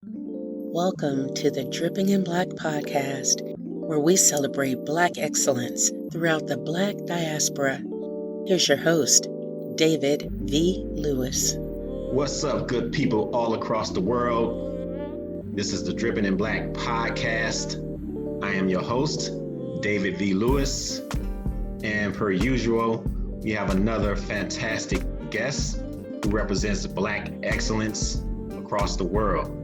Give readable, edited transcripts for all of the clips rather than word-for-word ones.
Welcome to the Dripping in Black podcast, where we celebrate Black excellence throughout the Black diaspora. Here's your host, David V. Lewis. What's up, good people all across the world? This is the Dripping in Black podcast. I am your host, David V. Lewis. And per usual, we have another fantastic guest who represents Black excellence across the world.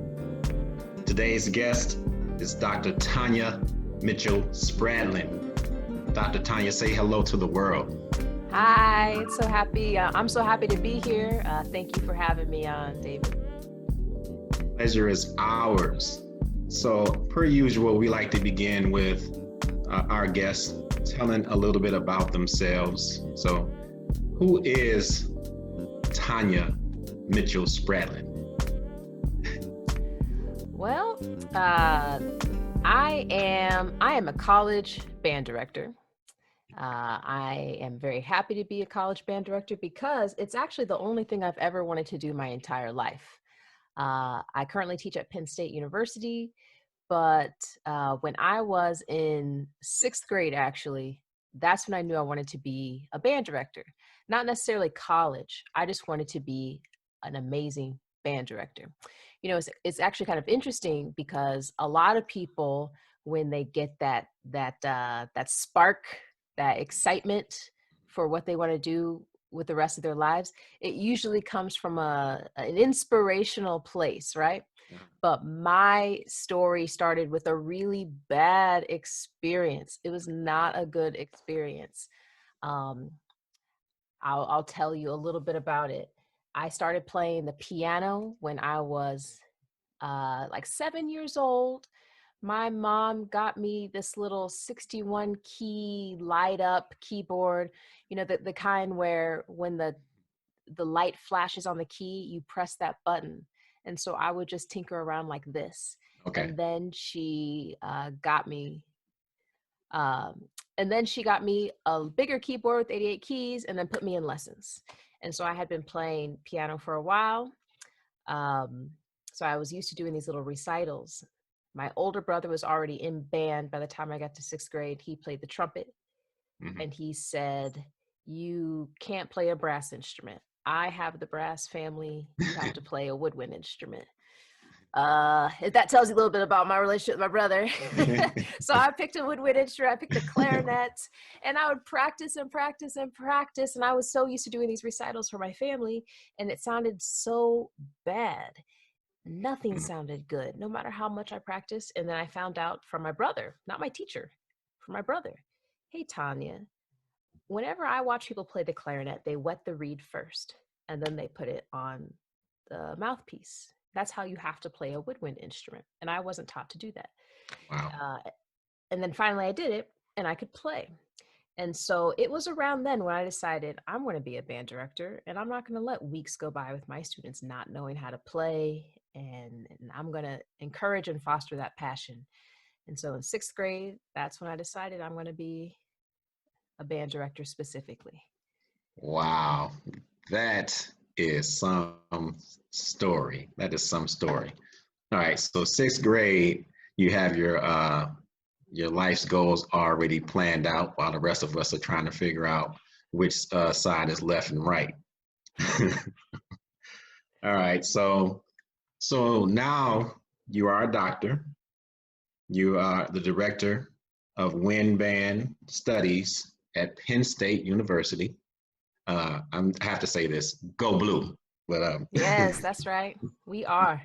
Today's guest is Dr. Tonya Mitchell-Spradlin. Dr. Tonya, say hello to the world. Hi, it's so happy. I'm so happy to be here. Thank you for having me on, David. Pleasure is ours. So, per usual, we like to begin with our guests telling a little bit about themselves. So, who is Tonya Mitchell-Spradlin? Well, I am a college band director. I am very happy to be a college band director because it's actually the only thing I've ever wanted to do my entire life. I currently teach at Penn State University, but when I was in 6th grade, actually, that's when I knew I wanted to be a band director. Not necessarily college. I just wanted to be an amazing band director. You know, it's actually kind of interesting because a lot of people, when they get that spark, that excitement for what they want to do with the rest of their lives, it usually comes from an inspirational place, right? But my story started with a really bad experience. It was not a good experience. I'll tell you a little bit about it. I started playing the piano when I was like 7 years old. My mom got me this little 61 key light up keyboard, you know, the kind where when the light flashes on the key, you press that button. And so I would just tinker around like this. Okay. And then she got me a bigger keyboard with 88 keys and then put me in lessons. And so I had been playing piano for a while. So I was used to doing these little recitals. My older brother was already in band by the time I got to 6th grade. He played the trumpet. Mm-hmm. And he said, "You can't play a brass instrument. I have the brass family. You have to play a woodwind instrument." That tells you a little bit about my relationship with my brother. So I picked a woodwind instrument, I picked a clarinet, and I would practice and practice and practice. And I was so used to doing these recitals for my family, and it sounded so bad. Nothing sounded good, no matter how much I practiced. And then I found out from my brother, not my teacher, from my brother, "Hey, Tonya, whenever I watch people play the clarinet, they wet the reed first, and then they put it on the mouthpiece. That's how you have to play a woodwind instrument." And I wasn't taught to do that. Wow. And then finally I did it, and I could play. And so it was around then when I decided I'm going to be a band director, and I'm not going to let weeks go by with my students not knowing how to play, and I'm going to encourage and foster that passion. And so in 6th grade, that's when I decided I'm going to be a band director specifically. Wow. That is some story. That is some story. All right. So 6th grade, you have your life's goals already planned out while the rest of us are trying to figure out which side is left and right. All right. So now you are a doctor. You are the director of Wind Band Studies at Penn State University. I have to say this, go blue. But yes, that's right. We are.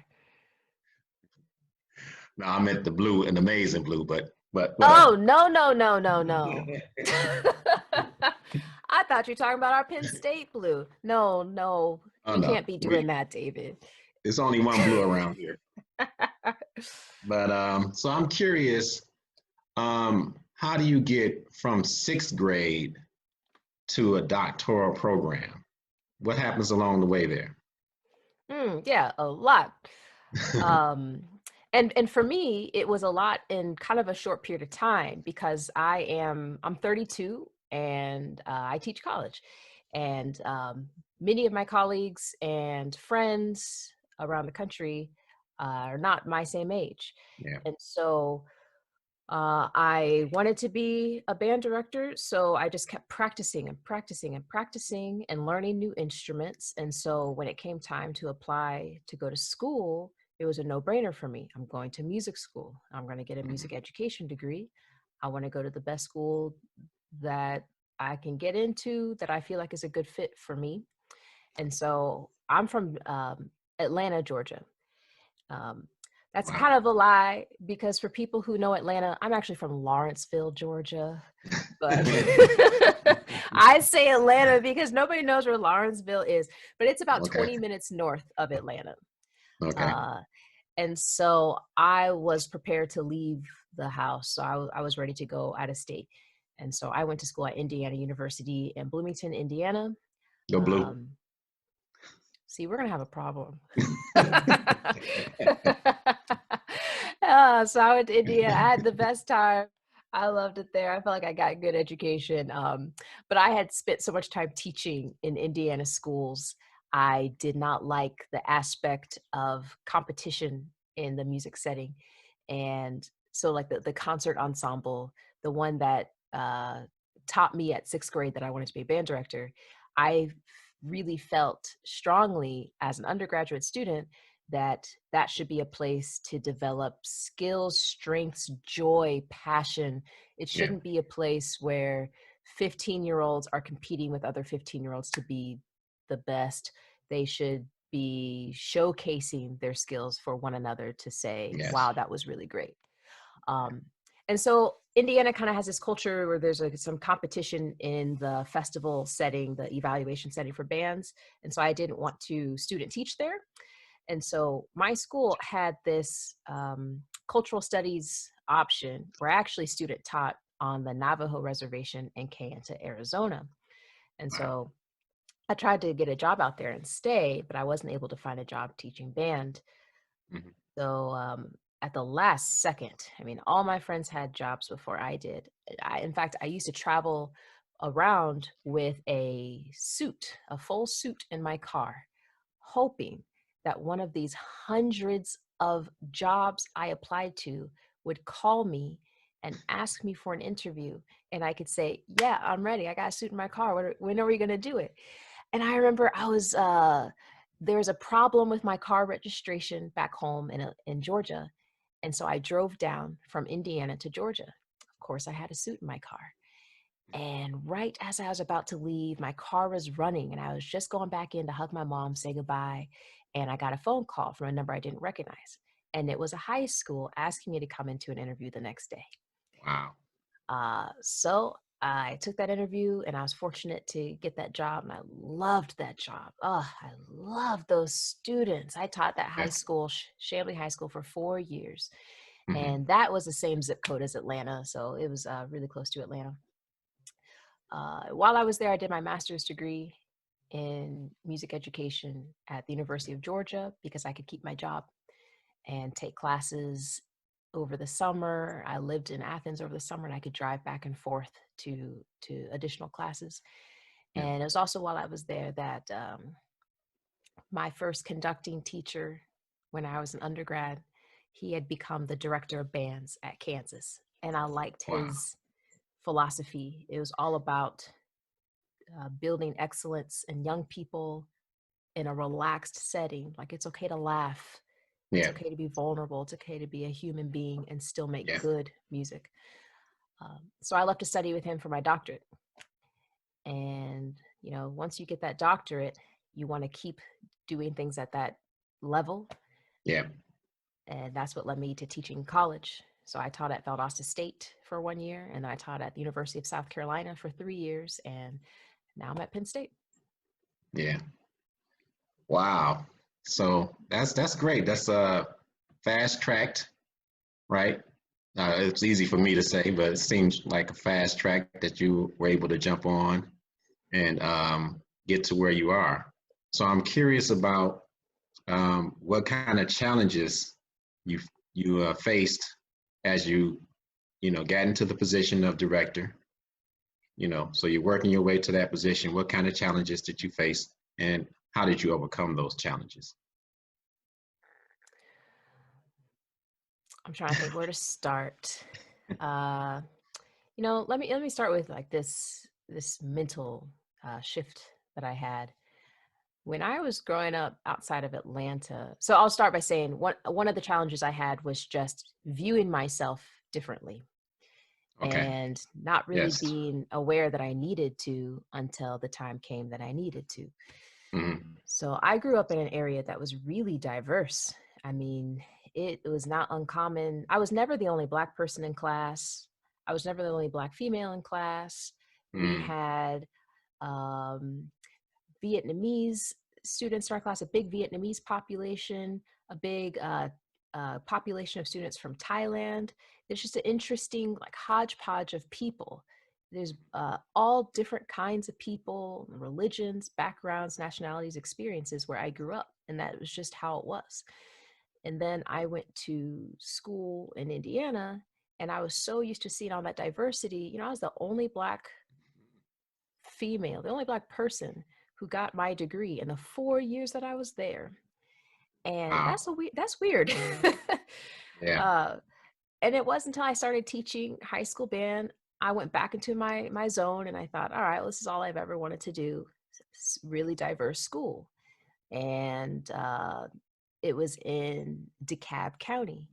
No, I meant the blue and amazing blue, but oh, no. I thought you were talking about our Penn State blue. No, you can't be doing that, David. There's only one blue around here. But so I'm curious, how do you get from 6th grade to a doctoral program? What happens along the way there? Yeah, a lot. And for me, it was a lot in kind of a short period of time because I'm 32 and I teach college. And many of my colleagues and friends around the country are not my same age. Yeah. And so I wanted to be a band director, so I just kept practicing and practicing and practicing and learning new instruments. And so when it came time to apply to go to school, it was a no-brainer for me. I'm going to music school. I'm going to get a music education degree. I want to go to the best school that I can get into that I feel like is a good fit for me. And so I'm from Atlanta, Georgia. Um, that's Wow. kind of a lie because for people who know Atlanta, I'm actually from Lawrenceville, Georgia. But I say Atlanta because nobody knows where Lawrenceville is, but it's about Okay. 20 minutes north of Atlanta. Okay. And so I was prepared to leave the house. So I was ready to go out of state. And so I went to school at Indiana University in Bloomington, Indiana. Go blue. See, we're going to have a problem. So I went to Indiana. I had the best time. I loved it there. I felt like I got good education. But I had spent so much time teaching in Indiana schools. I did not like the aspect of competition in the music setting. And so like the concert ensemble, the one that taught me at 6th grade that I wanted to be a band director, I really felt strongly as an undergraduate student that that should be a place to develop skills, strengths, joy, passion. It shouldn't be a place where 15-year-olds are competing with other 15-year-olds to be the best. They should be showcasing their skills for one another to say, wow, that was really great. And so Indiana kind of has this culture where there's like some competition in the festival setting, the evaluation setting for bands. And so I didn't want to student teach there. And so my school had this cultural studies option where I actually student taught on the Navajo reservation in Kayenta, Arizona. And so I tried to get a job out there and stay, but I wasn't able to find a job teaching band. So at the last second, I mean, all my friends had jobs before I did. In fact, I used to travel around with a suit, a full suit in my car, hoping that one of these hundreds of jobs I applied to would call me and ask me for an interview. And I could say, yeah, I'm ready. I got a suit in my car. When are we going to do it? And I remember there was a problem with my car registration back home in Georgia. And so I drove down from Indiana to Georgia. Of course, I had a suit in my car. And right as I was about to leave, my car was running and I was just going back in to hug my mom, say goodbye. And I got a phone call from a number I didn't recognize. And it was a high school asking me to come into an interview the next day. Wow. So I took that interview and I was fortunate to get that job. And I loved that job. Oh, I loved those students. I taught that high school, Chamblee High School, for 4 years. And that was the same zip code as Atlanta. So it was really close to Atlanta. While I was there, I did my master's degree in music education at the University of Georgia because I could keep my job and take classes over the summer. I lived in Athens over the summer and I could drive back and forth to additional classes. And it was also while I was there that my first conducting teacher, when I was an undergrad, he had become the director of bands at Kansas. And I liked his philosophy. It was all about building excellence in young people in a relaxed setting. Like it's okay to laugh. It's okay to be vulnerable. It's okay to be a human being and still make good music. So I left to study with him for my doctorate. And, you know, once you get that doctorate, you want to keep doing things at that level. And that's what led me to teaching college. So I taught at Valdosta State for 1 year, and then I taught at the University of South Carolina for 3 years, and now I'm at Penn State. Wow. So that's great. That's fast tracked, right? It's easy for me to say, but it seems like a fast track that you were able to jump on and get to where you are. So I'm curious about what kind of challenges you faced as you got into the position of director. So you're working your way to that position. What kind of challenges did you face, and how did you overcome those challenges? I'm trying to think where to start. Uh, let me start with like this mental shift that I had when I was growing up outside of Atlanta. So I'll start by saying one of the challenges I had was just viewing myself differently Okay. and not really Yes. being aware that I needed to until the time came that I needed to. Mm-hmm. So I grew up in an area that was really diverse. I mean, it was not uncommon. I was never the only Black person in class. I was never the only Black female in class. We Mm. had um, Vietnamese students in our class, a big Vietnamese population, a big population of students from Thailand. There's just an interesting like hodgepodge of people. There's all different kinds of people, religions, backgrounds, nationalities, experiences where I grew up. And that was just how it was. And then I went to school in Indiana, and I was so used to seeing all that diversity. I was the only Black female, the only Black person who got my degree in the 4 years that I was there. And Wow. that's weird. Yeah. uh, and it wasn't until I started teaching high school band, I went back into my zone, and I thought, all right, well, this is all I've ever wanted to do. It's really diverse school. And it was in DeKalb County.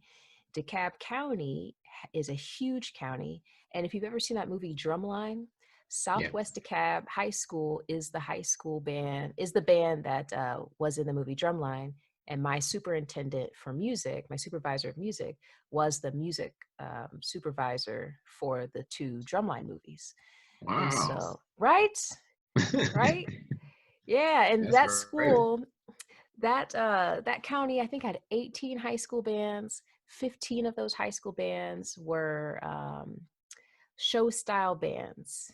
DeKalb County is a huge county. And if you've ever seen that movie Drumline, Yeah. Southwest DeKalb High School is the high school band, is the band that was in the movie Drumline. And my superintendent for music, my supervisor of music, was the music supervisor for the 2 Drumline movies. And Wow. so, right? Yeah. And That's that great. school, that county, I think, had 18 high school bands. 15 of those high school bands were show style bands,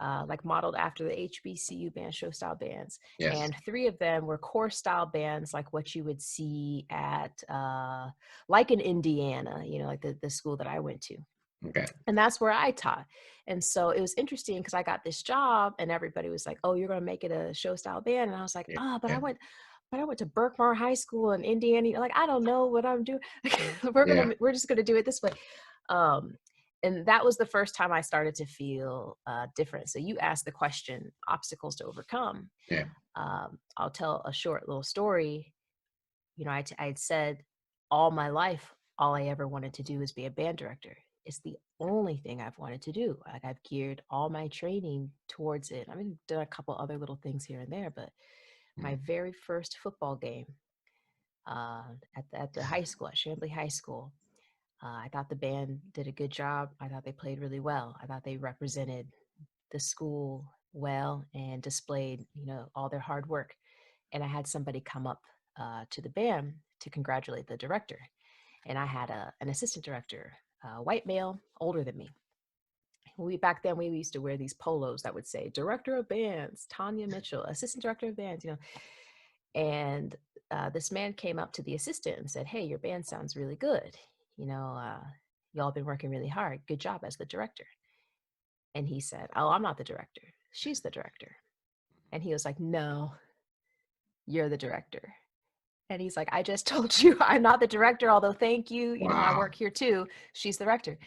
like modeled after the HBCU band show style bands. Yes. And 3 of them were core style bands, like what you would see at like in Indiana, like the school that I went to. Okay. And that's where I taught. And so it was interesting because I got this job and everybody was like, oh, you're going to make it a show style band. And I was like, Yeah. but Yeah. I went to Berkmar High School in Indiana. Like, I don't know what I'm doing. We're just going to do it this way. And that was the first time I started to feel different. So you asked the question, obstacles to overcome. Yeah. I'll tell a short little story. I had said all my life, all I ever wanted to do was be a band director. It's the only thing I've wanted to do. Like, I've geared all my training towards it. I mean, done a couple other little things here and there, but my very first football game at the high school, at Chamblee High School, I thought the band did a good job. I thought they played really well. I thought they represented the school well and displayed, all their hard work. And I had somebody come up to the band to congratulate the director. And I had an assistant director, a white male, older than me. Back then we used to wear these polos that would say director of bands, Tonya Mitchell, assistant director of bands, and this man came up to the assistant and said, hey, your band sounds really good. Y'all been working really hard. Good job as the director. And he said, oh, I'm not the director. She's the director. And he was like, no, you're the director. And he's like, I just told you I'm not the director, although thank you. I work here too. She's the director.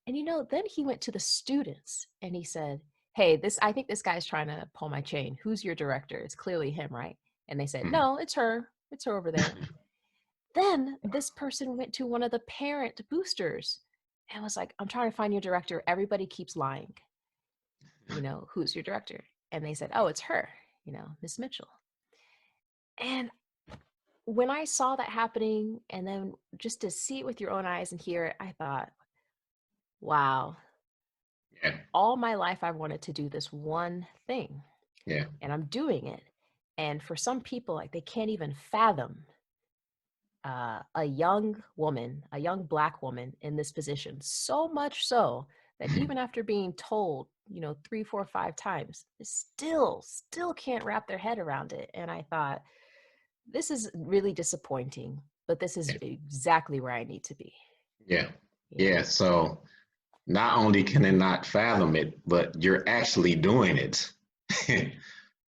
And, then he went to the students and he said, hey, I think this guy's trying to pull my chain. Who's your director? It's clearly him, right? And they said, no, it's her. It's her over there. Then this person went to one of the parent boosters and was like, I'm trying to find your director. Everybody keeps lying. Who's your director? And they said, oh, it's her, Miss Mitchell. And when I saw that happening, and then just to see it with your own eyes and hear it, I thought, wow, all my life I wanted to do this one thing. Yeah. And I'm doing it. And for some people, like, they can't even fathom a young Black woman in this position, so much so that even after being told, 3, 4, 5 times, they still can't wrap their head around it. And I thought, this is really disappointing, but this is exactly where I need to be. Yeah. So not only can they not fathom it, but you're actually doing it,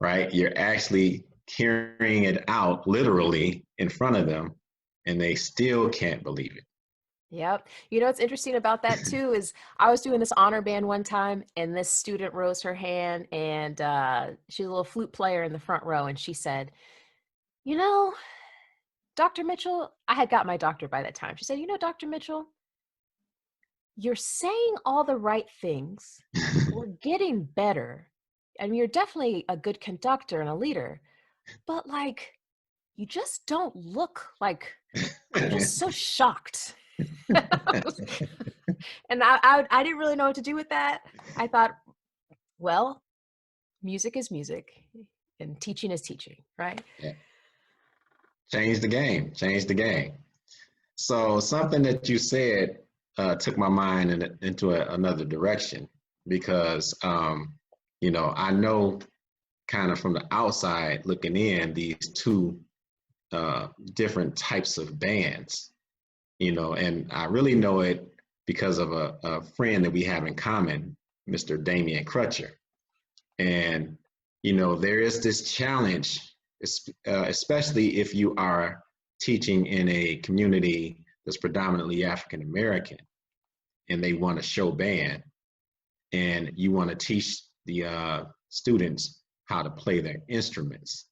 right? You're actually carrying it out literally in front of them, and they still can't believe it. Yep. You know what's interesting about that too is I was doing this honor band one time, and this student rose her hand, and she's a little flute player in the front row, and she said, "You know, Dr. Mitchell," I had got my doctor by that time. She said, "You know, Dr. Mitchell, you're saying all the right things. We're getting better. I mean, you're definitely a good conductor and a leader, but like, you just don't look like you're just so shocked." And I didn't really know what to do with that. I thought, well, music is music and teaching is teaching, right? Yeah. Change the game. Change the game. So something that you said took my mind into another direction because, I know kind of from the outside looking in these two different types of bands, and I really know it because of a friend that we have in common, Mr. Damian Crutcher. And, there is this challenge, especially if you are teaching in a community that's predominantly African American and they want to show band and you want to teach the students how to play their instruments,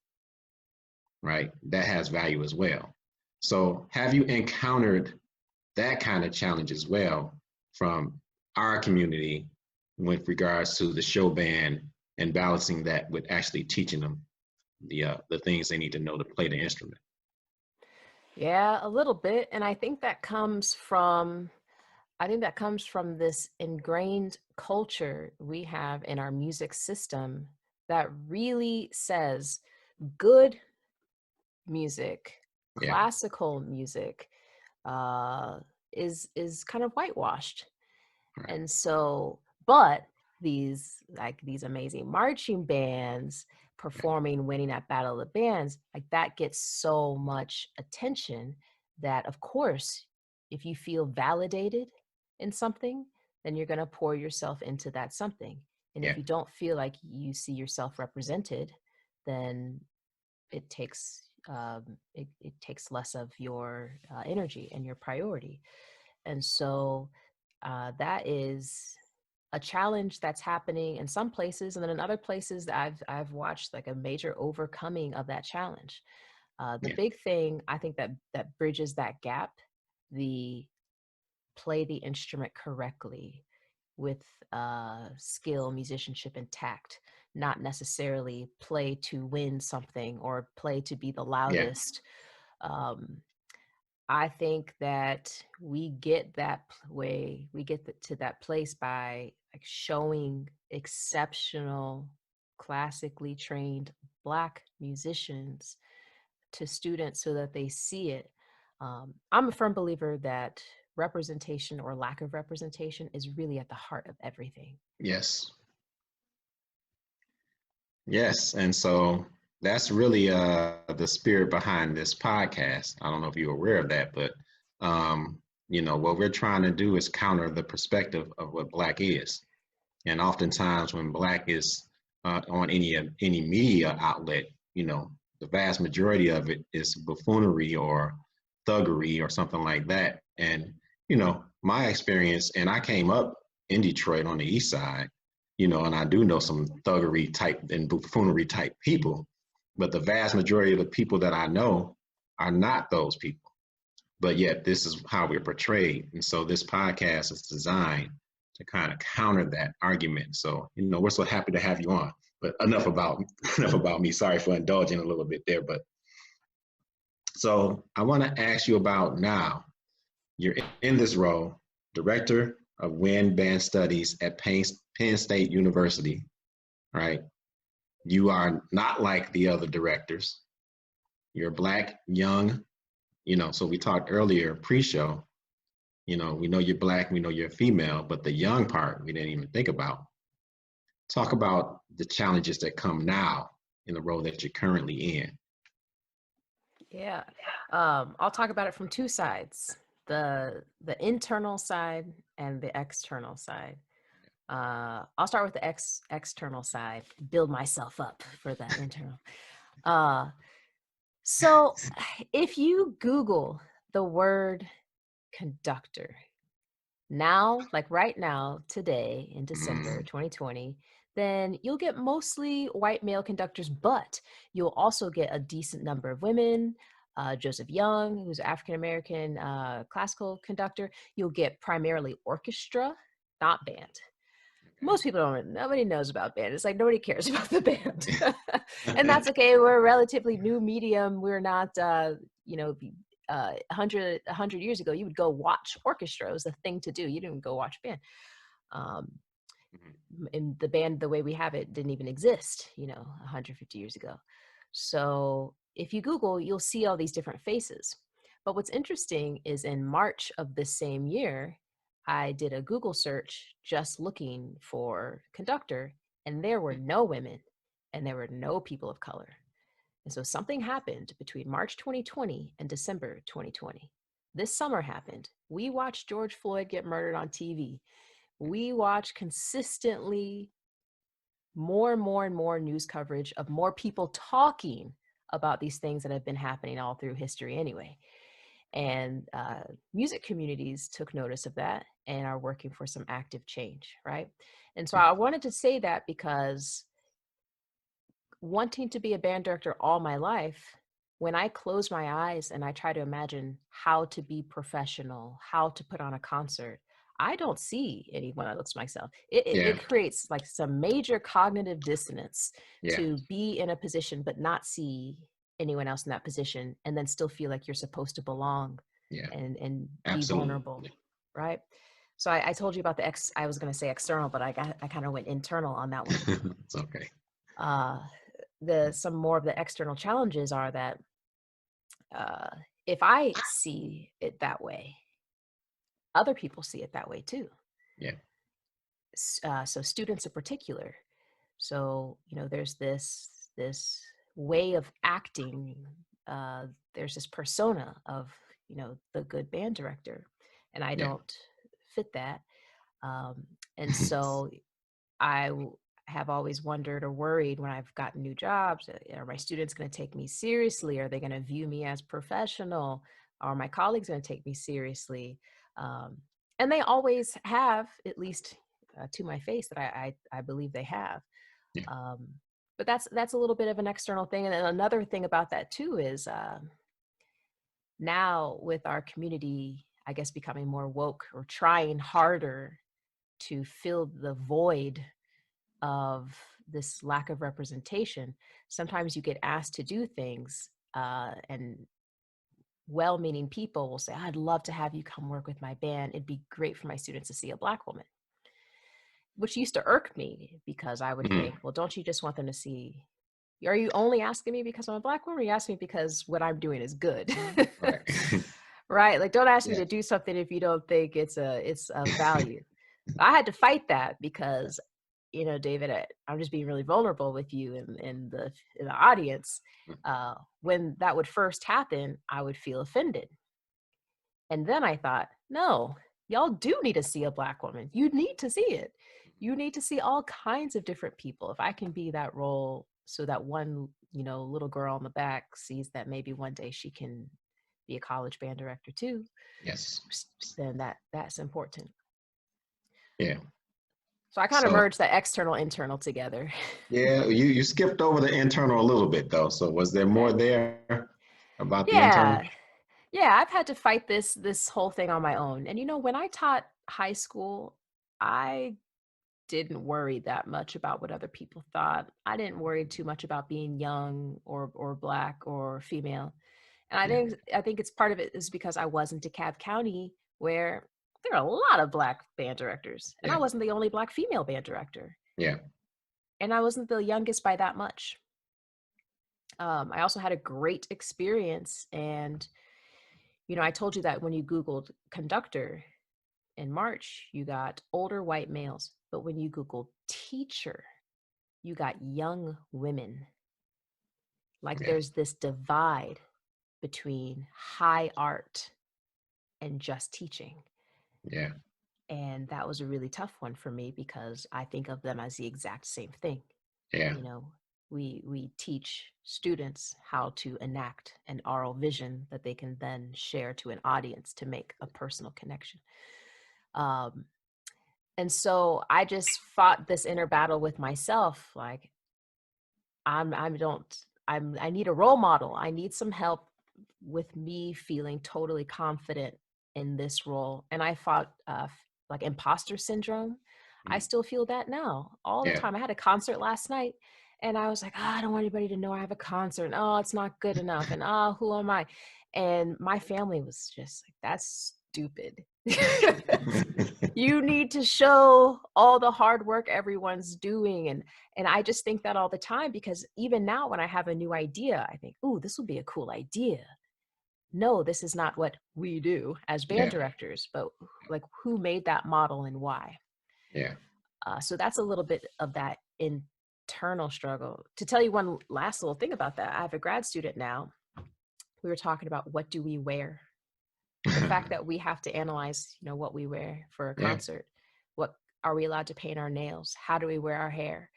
right? That has value as well. So have you encountered that kind of challenge as well from our community with regards to the show band and balancing that with actually teaching them the things they need to know to play the instrument? Yeah, a little bit. And I think that comes from this ingrained culture we have in our music system that really says good music, Yeah, classical music, uh, is kind of whitewashed. right. And so, but these amazing marching bands performing, winning at Battle of the Bands, like that gets so much attention that, of course, if you feel validated in something, then you're going to pour yourself into that something. And if Yeah, you don't feel like you see yourself represented, then it takes it takes less of your energy and your priority. And so that is a challenge that's happening in some places, and then in other places I've watched like a major overcoming of that challenge. The yeah, big thing I think that bridges that gap, the play the instrument correctly with skill, musicianship, and tact, not necessarily play to win something or play to be the yeah, loudest. Um, I think that we get to that place by like showing exceptional, classically trained Black musicians to students so that they see it. I'm a firm believer that representation or lack of representation is really at the heart of everything. yes, yes. And so that's really the spirit behind this podcast. I don't know if you're aware of that, but what we're trying to do is counter the perspective of what Black is. And oftentimes when Black is on any media outlet, the vast majority of it is buffoonery or thuggery or something like that. And, my experience, and I came up in Detroit on the east side, and I do know some thuggery type and buffoonery type people, but the vast majority of the people that I know are not those people. But yet this is how we're portrayed. And so this podcast is designed to kind of counter that argument. So, we're so happy to have you on. But enough about enough about me. Sorry for indulging a little bit there. But so I want to ask you about now. You're in this role, director of Wind Band Studies at Penn State University, right? You are not like the other directors. You're Black, young, so we talked earlier pre-show, we know you're Black, we know you're female, but the young part we didn't even think about. Talk about the challenges that come now in the role that you're currently in. Yeah. I'll talk about it from two sides, the internal side and the external side. I'll start with the external side, build myself up for that internal. So if you Google the word conductor. Now, like right now, today in December 2020, then you'll get mostly white male conductors, but you'll also get a decent number of women. Joseph Young, who's African American classical conductor. You'll get primarily orchestra, not band. Most people don't, nobody knows about band. It's like nobody cares about the band. And that's okay. We're a relatively new medium. We're not, 100 years ago, you would go watch orchestra. It was the thing to do. You didn't go watch band. And the band, the way we have it, didn't even exist, 150 years ago. So if you Google, you'll see all these different faces. But what's interesting is in March of this same year, I did a Google search just looking for conductor, and there were no women and there were no people of color. And so something happened between March 2020 and December 2020. This summer happened. We watched George Floyd get murdered on TV. We watched consistently more and more news coverage of more people talking about these things that have been happening all through history anyway. And music communities took notice of that and are working for some active change, right? And so I wanted to say that because wanting to be a band director all my life, when I close my eyes and I try to imagine how to be professional, how to put on a concert, I don't see anyone that looks myself. It creates like some major cognitive dissonance to be in a position but not see anyone else in that position and then still feel like you're supposed to belong and be vulnerable, right? So I told you about I was going to say external, but I kind of went internal on that one. It's okay. Some more of the external challenges are that if I see it that way, other people see it that way too. So students in particular. So, there's this way of acting. There's this persona of, the good band director, and I don't fit that. And so I have always wondered or worried when I've gotten new jobs, are my students going to take me seriously? Are they going to view me as professional? Are my colleagues going to take me seriously? And they always have, at least to my face, that I believe they have. But that's a little bit of an external thing. And then another thing about that too is now with our community, I guess, becoming more woke or trying harder to fill the void of this lack of representation, sometimes you get asked to do things and well-meaning people will say, I'd love to have you come work with my band. It'd be great for my students to see a Black woman, which used to irk me because I would think, well, don't you just want them to see, are you only asking me because I'm a Black woman, or are you asking me because what I'm doing is good? Right? Like, don't ask me to do something if you don't think it's a value. I had to fight that because, David, I'm just being really vulnerable with you in the audience. When that would first happen, I would feel offended. And then I thought, no, y'all do need to see a Black woman. You need to see it. You need to see all kinds of different people. If I can be that role so that one, little girl in the back sees that maybe one day she can be a college band director too. Yes. Then that's important. Yeah. So I kind of merged the external, internal together. Yeah, you skipped over the internal a little bit though. So was there more there about the internal? Yeah, I've had to fight this whole thing on my own. And when I taught high school, I didn't worry that much about what other people thought. I didn't worry too much about being young or Black or female. And I think it's part of it is because I was in DeKalb County, where there are a lot of Black band directors, and I wasn't the only Black female band director. Yeah. And I wasn't the youngest by that much. I also had a great experience. And, I told you that when you Googled conductor in March, you got older white males. But when you Googled teacher, you got young women. Like there's this divide between high art and just teaching. Yeah. And that was a really tough one for me because I think of them as the exact same thing. Yeah. we teach students how to enact an oral vision that they can then share to an audience to make a personal connection. And so I just fought this inner battle with myself. Like, I need a role model. I need some help with me feeling totally confident in this role. And I fought like imposter syndrome. I still feel that now all the time. I had a concert last night and I was like, I don't want anybody to know I have a concert. And, oh, it's not good enough. And who am I? And my family was just like, that's stupid. You need to show all the hard work everyone's doing. And I just think that all the time, because even now when I have a new idea, I think, ooh, this would be a cool idea. No, this is not what we do as band directors, but like, who made that model and why? Yeah. So that's a little bit of that internal struggle. To tell you one last little thing about that, I have a grad student now. We were talking about, what do we wear? The fact that we have to analyze, what we wear for a concert. What are we allowed to paint our nails? How do we wear our hair?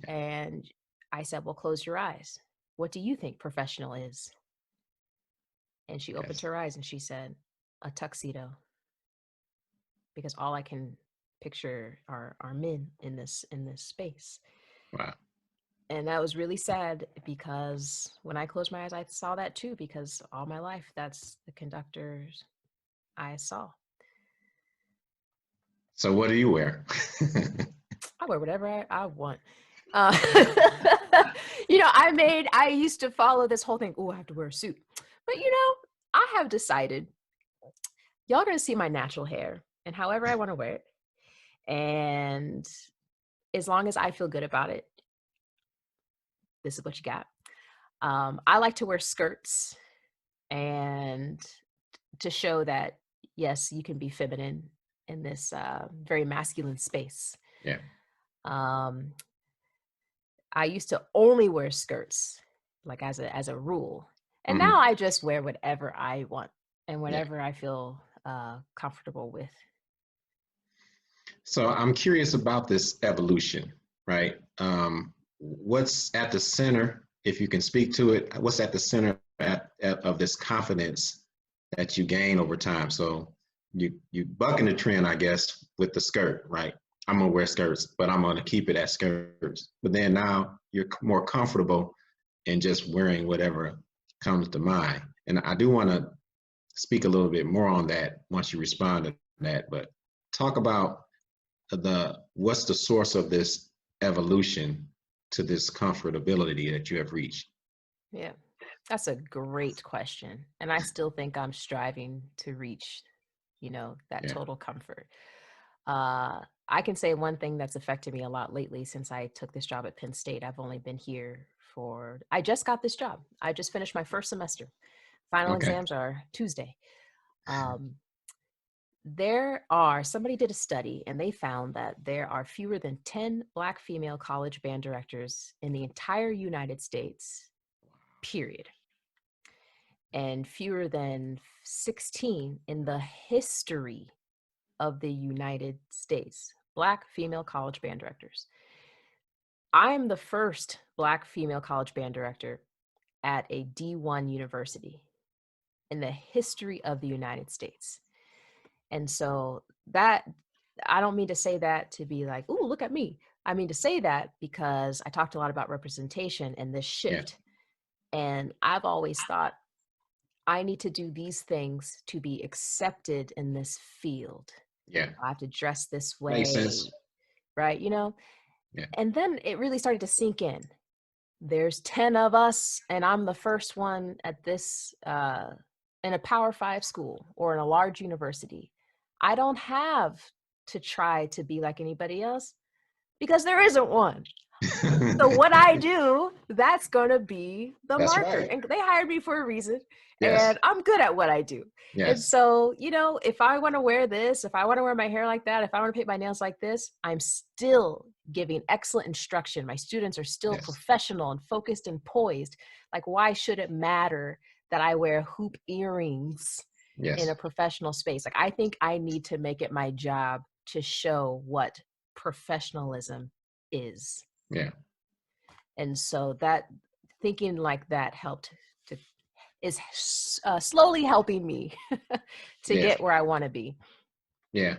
And I said, well, close your eyes. What do you think professional is? And she opened her eyes and she said, a tuxedo. Because all I can picture are men in this space. Wow. And that was really sad, because when I closed my eyes, I saw that too, because all my life, that's the conductors I saw. So what do you wear? I wear whatever I want. I used to follow this whole thing. Oh, I have to wear a suit. But, I have decided, y'all are going to see my natural hair and however I want to wear it. And as long as I feel good about it, this is what you got. I like to wear skirts, and to show that, yes, you can be feminine in this very masculine space. Yeah. I used to only wear skirts, like as a rule. And now I just wear whatever I want and whatever I feel comfortable with. So I'm curious about this evolution, right? What's at the center, if you can speak to it, what's at the center of this confidence that you gain over time? So you bucking the trend, I guess, with the skirt, right? I'm gonna wear skirts, but I'm gonna keep it as skirts. But then now you're more comfortable in just wearing whatever comes to mind. And I do want to speak a little bit more on that once you respond to that, but talk about what's the source of this evolution to this comfortability that you have reached? Yeah, that's a great question. And I still think I'm striving to reach, that total comfort. I can say one thing that's affected me a lot lately since I took this job at Penn State. I've only been here I just got this job. I just finished my first semester. Final exams are Tuesday. Somebody did a study and they found that there are fewer than 10 Black female college band directors in the entire United States, period. And fewer than 16 in the history of the United States, Black female college band directors. I'm the first Black female college band director at a D1 university in the history of the United States. And so that, I don't mean to say that to be like, ooh, look at me. I mean to say that because I talked a lot about representation and this shift. Yeah. And I've always thought, I need to do these things to be accepted in this field. Yeah. I have to dress this way. Makes sense. Right, Yeah. And then it really started to sink in. There's 10 of us, and I'm the first one at this, in a Power 5 school or in a large university. I don't have to try to be like anybody else because there isn't one. So what I do, that's going to be the marker. Right. And they hired me for a reason. Yes. And I'm good at what I do. Yes. And so, if I want to wear this, if I want to wear my hair like that, if I want to paint my nails like this, I'm still giving excellent instruction. My students are still professional and focused and poised. Like, why should it matter that I wear hoop earrings in a professional space? Like, I think I need to make it my job to show what professionalism is. Yeah. And so that thinking like that is slowly helping me to Yeah. get where I want to be. Yeah.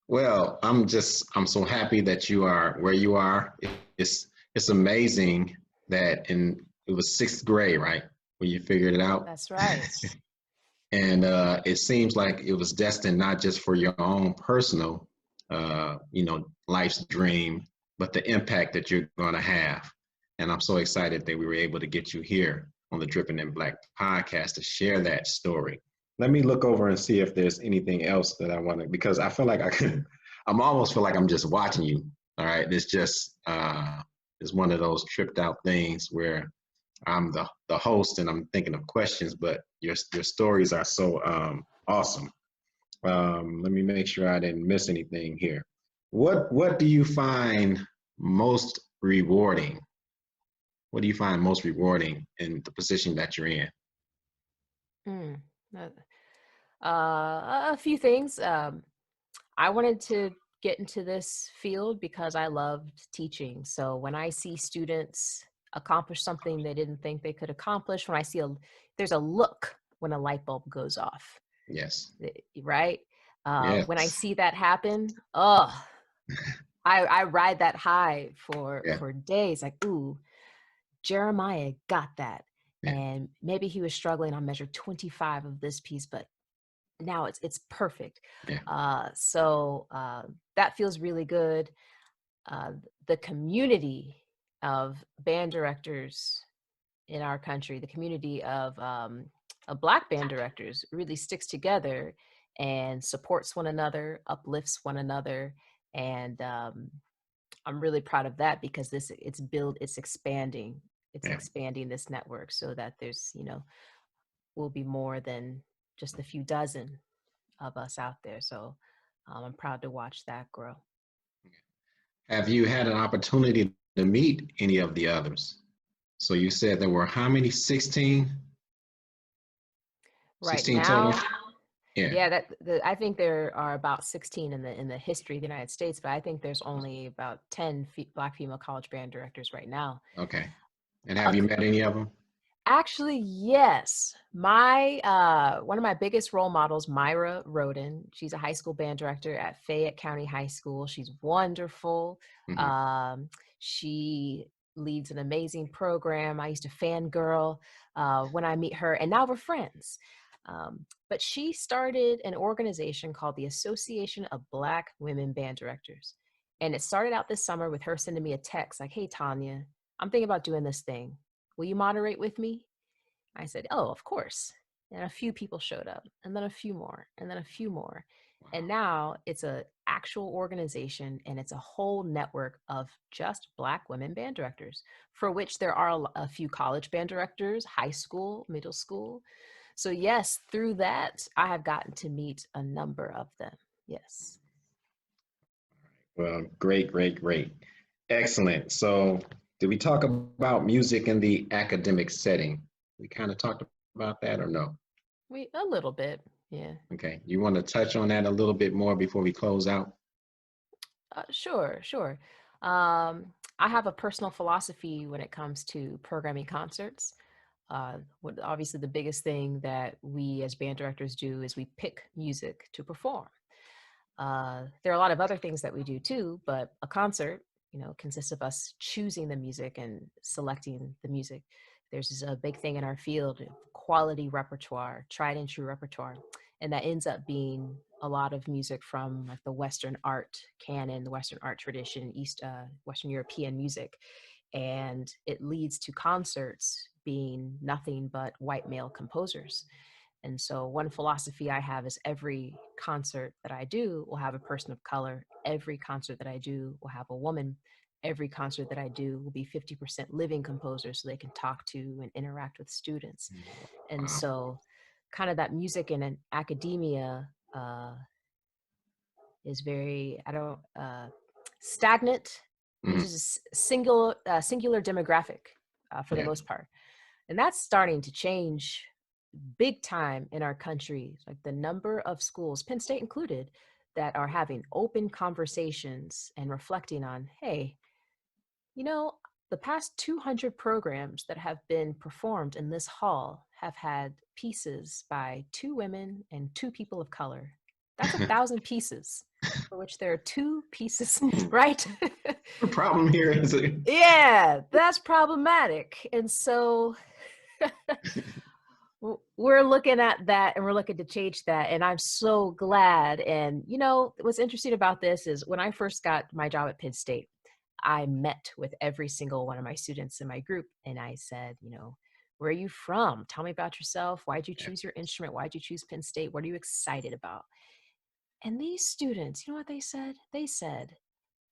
Well, I'm so happy that you are where you are. It's amazing that it was sixth grade, right? When you figured it out. That's right. And it seems like it was destined not just for your own personal, life's dream, but the impact that you're going to have. And I'm so excited that we were able to get you here on the Dripping in Black podcast to share that story. Let me look over and see if there's anything else that I want to, because I feel like I'm almost feel like I'm just watching you. All right. It's just, it's one of those tripped out things where I'm the host and I'm thinking of questions, but your stories are so awesome. Let me make sure I didn't miss anything here. What do you find most rewarding? What do you find most rewarding in the position that you're in? Mm. A few things. I wanted to get into this field because I loved teaching. So when I see students accomplish something they didn't think they could accomplish, when I see there's a look when a light bulb goes off, Yes. right? When I Yes. see that happen, I ride that high for Yeah. days. Like, ooh, Jeremiah got that. Yeah. And maybe he was struggling on measure 25 of this piece, but now it's perfect. Yeah. So that feels really good. The community of band directors in our country, the community of Black band directors really sticks together and supports one another, uplifts one another. And I'm really proud of that because it's expanding. It's Yeah. expanding this network so that there's, will be more than just a few dozen of us out there. So I'm proud to watch that grow. Have you had an opportunity to meet any of the others? So you said there were how many? 16? Right 16 total? now, Yeah. yeah, I think there are about 16 in the history of the United States, but I think there's only about 10 Black female college band directors right now. Okay. And have you met any of them? Actually, yes. My one of my biggest role models, Myra Roden, she's a high school band director at Fayette County High School. She's wonderful. Mm-hmm. She leads an amazing program. I used to fangirl when I meet her, and now we're friends. But she started an organization called the Association of Black Women Band Directors. And it started out this summer with her sending me a text like, "Hey, Tonya, I'm thinking about doing this thing. Will you moderate with me?" I said, "Oh, of course." And a few people showed up, and then a few more, and then a few more. And now it's an actual organization, and it's a whole network of just Black women band directors, for which there are a few college band directors, high school, middle school. So yes, through that, I have gotten to meet a number of them. Yes. Well, great, great, great. Excellent. So, did we talk about music in the academic setting? We kind of talked about that or no? A little bit, yeah. Okay. You want to touch on that a little bit more before we close out? Sure, sure. I have a personal philosophy when it comes to programming concerts. Obviously, the biggest thing that we as band directors do is we pick music to perform. There are a lot of other things that we do too, but a concert, consists of us choosing the music and selecting the music. There's a big thing in our field, quality repertoire, tried and true repertoire. And that ends up being a lot of music from like the Western art canon, the Western art tradition, Western European music. And it leads to concerts being nothing but white male composers. And so one philosophy I have is every concert that I do will have a person of color. Every concert that I do will have a woman. Every concert that I do will be 50% living composers so they can talk to and interact with students. And so kind of that music in academia is very, stagnant. Mm-hmm. It's just a singular demographic for the most part. And that's starting to change big time in our country. Like the number of schools, Penn State included, that are having open conversations and reflecting on, hey, the past 200 programs that have been performed in this hall have had pieces by 2 women and 2 people of color. That's 1,000 pieces, for which there are 2 pieces, right? The problem here is Yeah, that's problematic. And so we're looking at that and we're looking to change that. And I'm so glad. And, what's interesting about this is when I first got my job at Penn State, I met with every single one of my students in my group. And I said, where are you from? Tell me about yourself. Why'd you choose your instrument? Why'd you choose Penn State? What are you excited about? And these students, you know what they said? They said,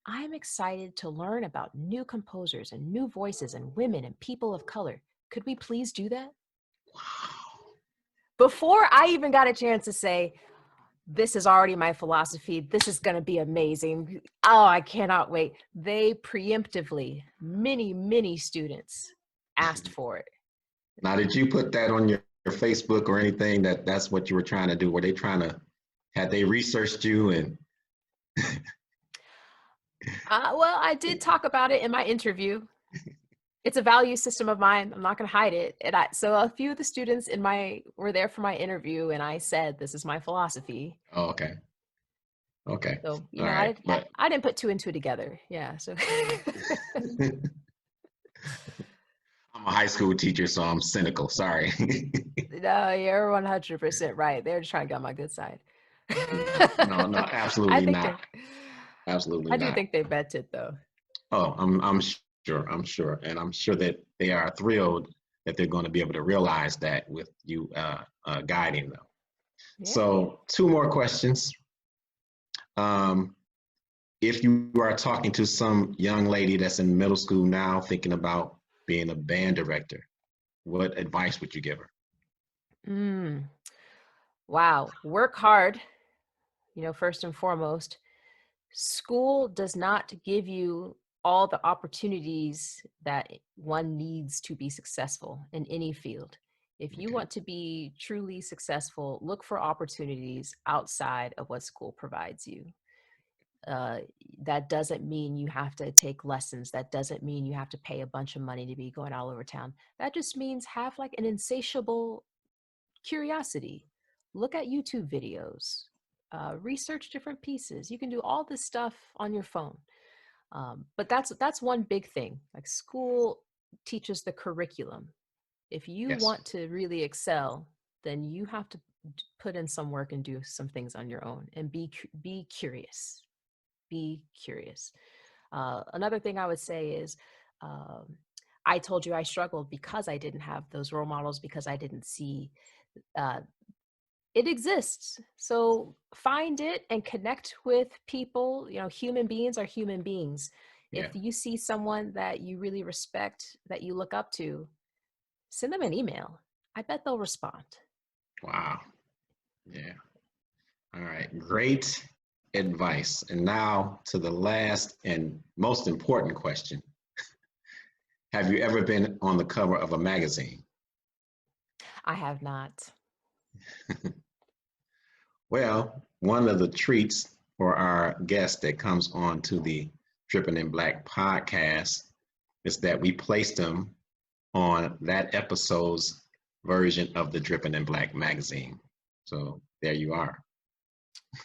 I'm excited to learn about new composers and new voices and women and people of color. Could we please do that? wow. Before I even got a chance to say, this is already my philosophy. This is going to be amazing. Oh, I cannot wait. They preemptively, many students asked for it. Now, did you put that on your Facebook or anything that's what you were trying to do? Were they had they researched you and? Well, I did talk about it in my interview. It's a value system of mine. I'm not going to hide it. And so a few of the students were there for my interview, and I said, "This is my philosophy." Oh, okay. Okay. So Right, I didn't put 2 and 2 together. Yeah. So I'm a high school teacher, so I'm cynical. Sorry. no, you're 100% right. They're just trying to get on my good side. No, absolutely not. Absolutely I not. do think they meant it though. Oh, I'm sure, and I'm sure that they are thrilled that they're going to be able to realize that with you guiding them. Yeah. So 2 more questions. If you are talking to some young lady that's in middle school now thinking about being a band director, what advice would you give her? Wow. Work hard, first and foremost. School does not give you all the opportunities that one needs to be successful in any field. If you want to be truly successful, look for opportunities outside of what school provides you. That doesn't mean you have to take lessons. That doesn't mean you have to pay a bunch of money to be going all over town. That just means have like an insatiable curiosity. Look at YouTube videos, research different pieces. You can do all this stuff on your phone. But that's one big thing. Like school teaches the curriculum. If you want to really excel, then you have to put in some work and do some things on your own and be curious. Be curious. Another thing I would say is, I told you I struggled because I didn't have those role models, because I didn't see it exists. So find it and connect with people. Human beings are human beings. Yeah. If you see someone that you really respect, that you look up to, send them an email. I bet they'll respond. Wow. Yeah. All right. Great advice. And now to the last and most important question. Have you ever been on the cover of a magazine? I have not. Well, one of the treats for our guest that comes on to the Dripping in Black podcast is that we placed them on that episode's version of the Dripping in Black magazine. So there you are.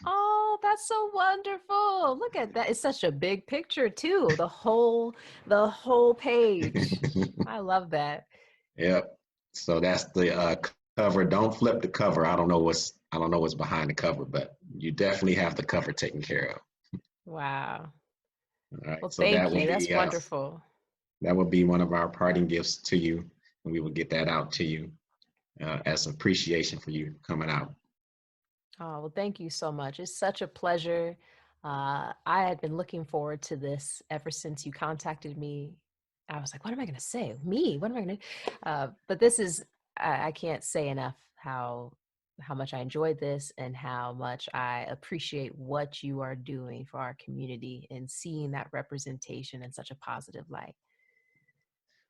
Oh, that's so wonderful. Look at that. It's such a big picture too. The whole page. I love that. Yep. So that's the cover. Don't flip the cover. I don't know what's behind the cover, but you definitely have the cover taken care of. Wow. All right. Well, So thank you. That's wonderful. That would be one of our parting gifts to you, and we will get that out to you as appreciation for you coming out. Oh, well, thank you so much. It's such a pleasure. I had been looking forward to this ever since you contacted me. I was like, what am I going to say? Me? What am I going to? But this is, I can't say enough how much I enjoyed this and how much I appreciate what you are doing for our community and seeing that representation in such a positive light.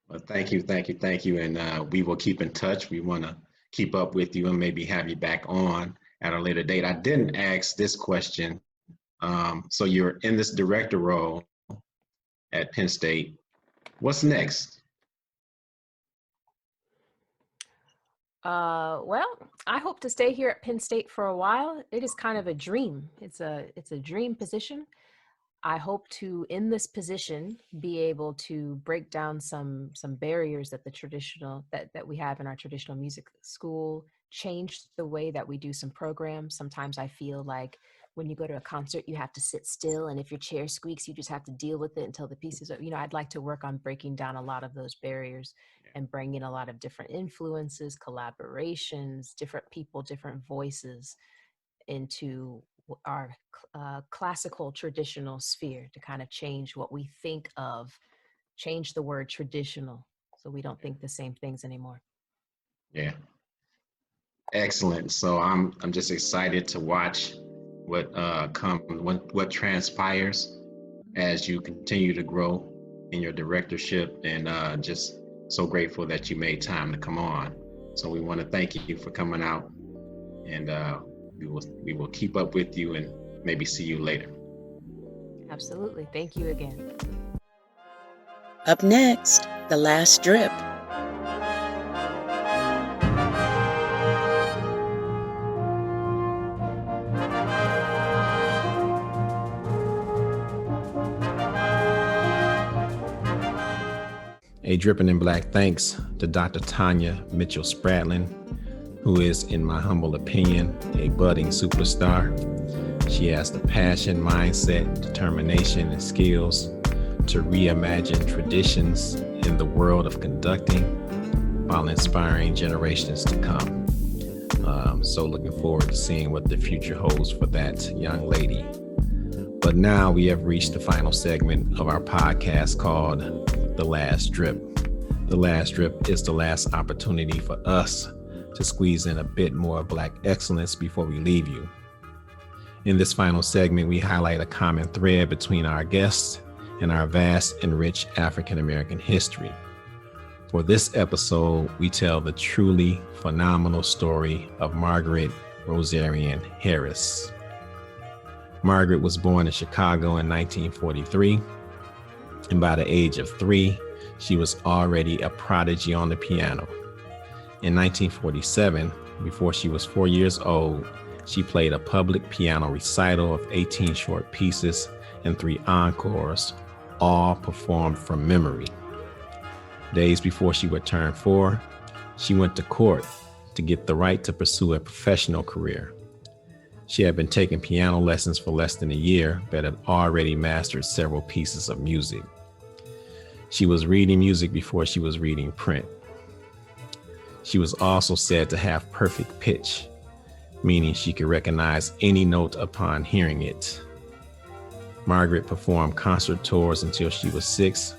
Well, thank you. And we will keep in touch. We want to keep up with you and maybe have you back on at a later date. I didn't ask this question. So you're in this director role at Penn State. What's next? Well, I hope to stay here at Penn State for a while. It is kind of a dream. It's a dream position. I hope to, in this position, be able to break down some barriers that the traditional that we have in our traditional music school, change the way that we do some programs. Sometimes I feel like when you go to a concert, you have to sit still, and if your chair squeaks, you just have to deal with it until the piece is. I'd like to work on breaking down a lot of those barriers and bring in a lot of different influences, collaborations, different people, different voices into our classical traditional sphere to kind of change what we think of, change the word traditional so we don't think the same things anymore. Yeah. Excellent. So I'm just excited to watch what transpires as you continue to grow in your directorship, and just so grateful that you made time to come on. So we want to thank you for coming out, and we will keep up with you and maybe see you later. Absolutely. Thank you again. Up next, The Last Drip. A Dripping in Black thanks to Dr. Tonya Mitchell-Spradlin, who is, in my humble opinion, a budding superstar. She has the passion, mindset, determination, and skills to reimagine traditions in the world of conducting while inspiring generations to come. So looking forward to seeing what the future holds for that young lady. But now we have reached the final segment of our podcast called The Last Drip. The Last Drip is the last opportunity for us to squeeze in a bit more Black excellence before we leave you. In this final segment, we highlight a common thread between our guests and our vast and rich African American history. For this episode, we tell the truly phenomenal story of Margaret Rosarian Harris. Margaret was born in Chicago in 1943, and by the age of 3, she was already a prodigy on the piano. In 1947, before she was 4 years old, she played a public piano recital of 18 short pieces and 3 encores, all performed from memory. Days before she would turn 4, she went to court to get the right to pursue a professional career. She had been taking piano lessons for less than a year, but had already mastered several pieces of music. She was reading music before she was reading print. She was also said to have perfect pitch, meaning she could recognize any note upon hearing it. Margaret performed concert tours until she was 6,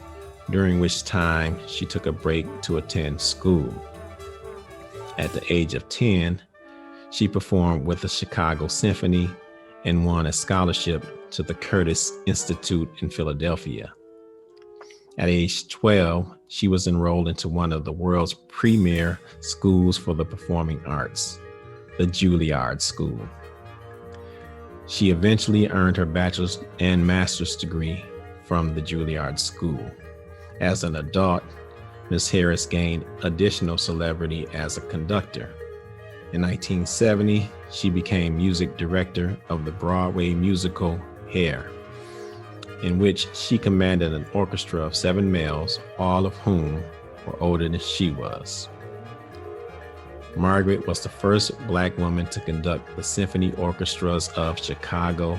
during which time she took a break to attend school. At the age of 10, she performed with the Chicago Symphony and won a scholarship to the Curtis Institute in Philadelphia. At age 12, she was enrolled into one of the world's premier schools for the performing arts, the Juilliard School. She eventually earned her bachelor's and master's degree from the Juilliard School. As an adult, Ms. Harris gained additional celebrity as a conductor. In 1970, she became music director of the Broadway musical Hair, in which she commanded an orchestra of 7 males, all of whom were older than she was. Margaret was the first Black woman to conduct the symphony orchestras of Chicago,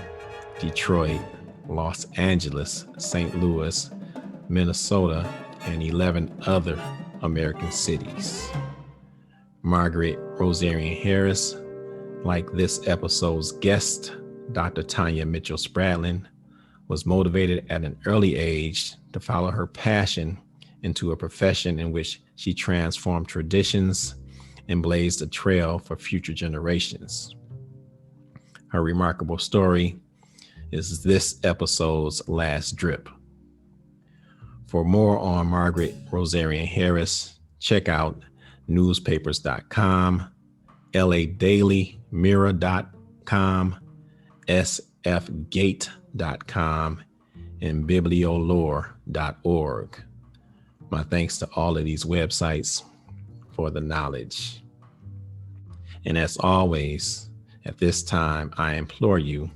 Detroit, Los Angeles, St. Louis, Minnesota, and 11 other American cities. Margaret Rosarian Harris, like this episode's guest, Dr. Tonya Mitchell-Spradlin, was motivated at an early age to follow her passion into a profession in which she transformed traditions and blazed a trail for future generations. Her remarkable story is this episode's last drip. For more on Margaret Rosarian Harris, check out newspapers.com, LADailyMirror.com, sfgate.com, and bibliolore.org. My thanks to all of these websites for the knowledge. And as always, at this time, I implore you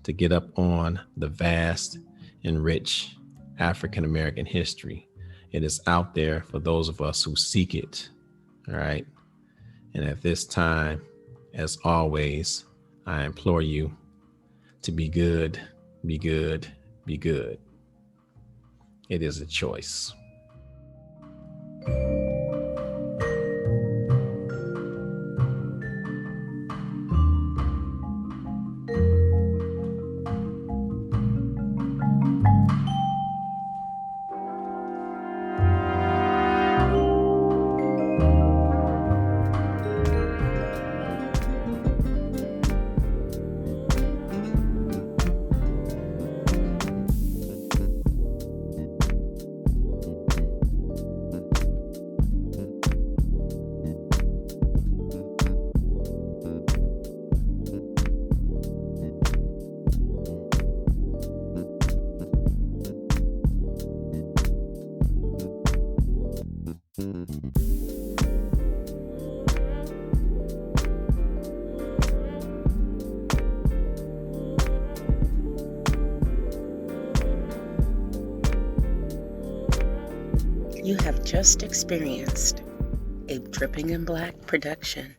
to get up on the vast and rich African American history. It is out there for those of us who seek it. All right. And at this time, as always, I implore you to be good, be good, be good. It is a choice. You have just experienced a Dripping in Black production.